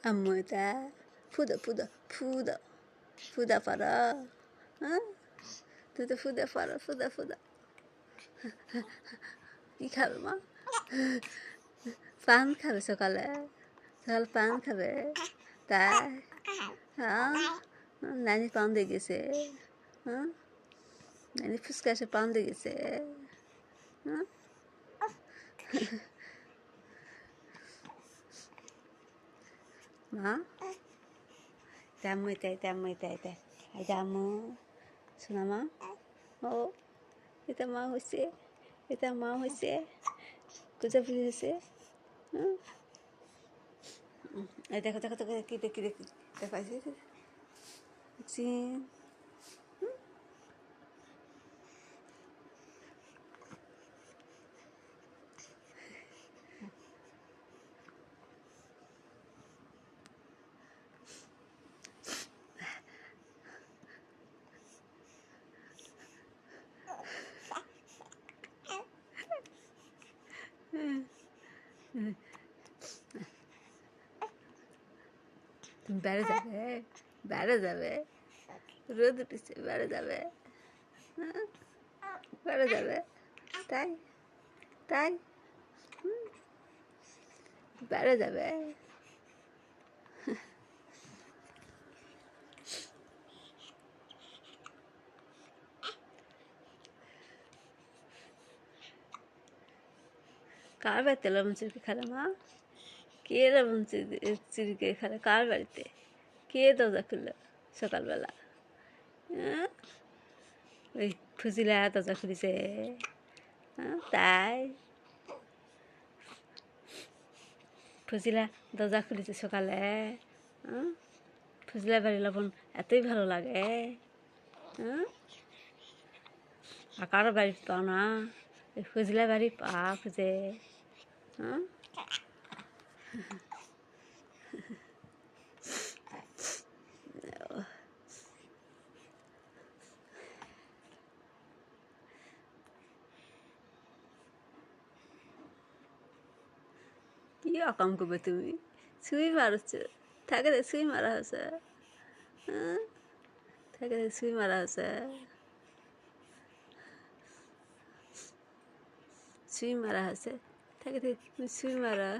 아무다 푸다 파라 তুই তো ফুদে পারো ফুদা কি খাবে মা পান খাবে সকালে পান খাবে তাই হ্যাঁ নানি পান দিয়ে গেছে হ্যাঁ নানি ফুচকা এসে পান দিয়ে গেছে হ্যাঁ মা দামু শোনা মা ও এটা মা হয়েছে কুচাপুরি হয়েছে এই দেখো কি দেখাইছে তুমি বেড়ে যাবে রোদ উঠেছে বেড়ে যাবে তাই বেড়ে যাবে কার বাড়িতে লবণ চুরকি খেলে মা কে লবণ চুরকি খেলে কার বাড়িতে কে দরজা খুললো সকালবেলা ওই ফুজিলা দরজা খুলেছে তাই ফুজিলা দরজা খুলেছে সকালে ফুজিলা বাড়ি লবণ এতই ভালো লাগে আর কারো বাড়ি পাও না ওই ফুজিলা বাড়ি পা খুঁজে কি অকাম করবে তুমি সুই মারছ থাকে সুই মারা হয়েছে সুই মারা হয়েছে থাকে সুই মারা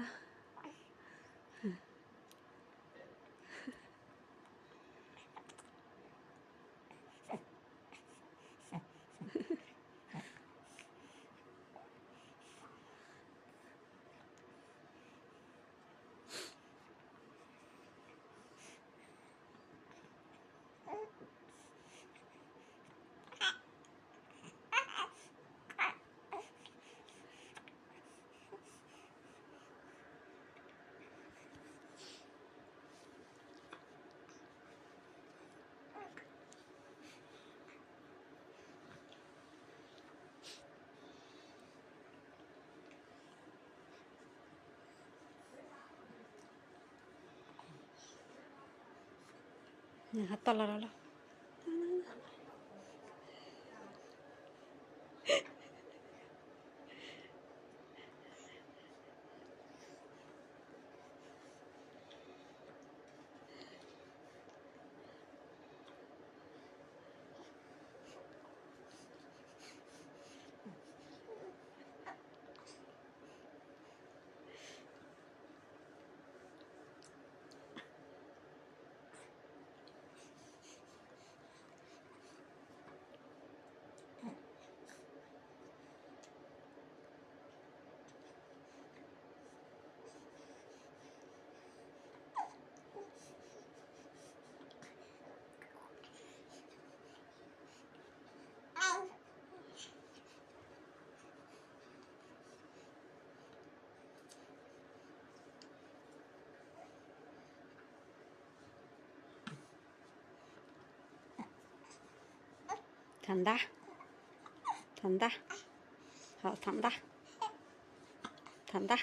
হাত তলা ঠান্ডা ঠান্ডা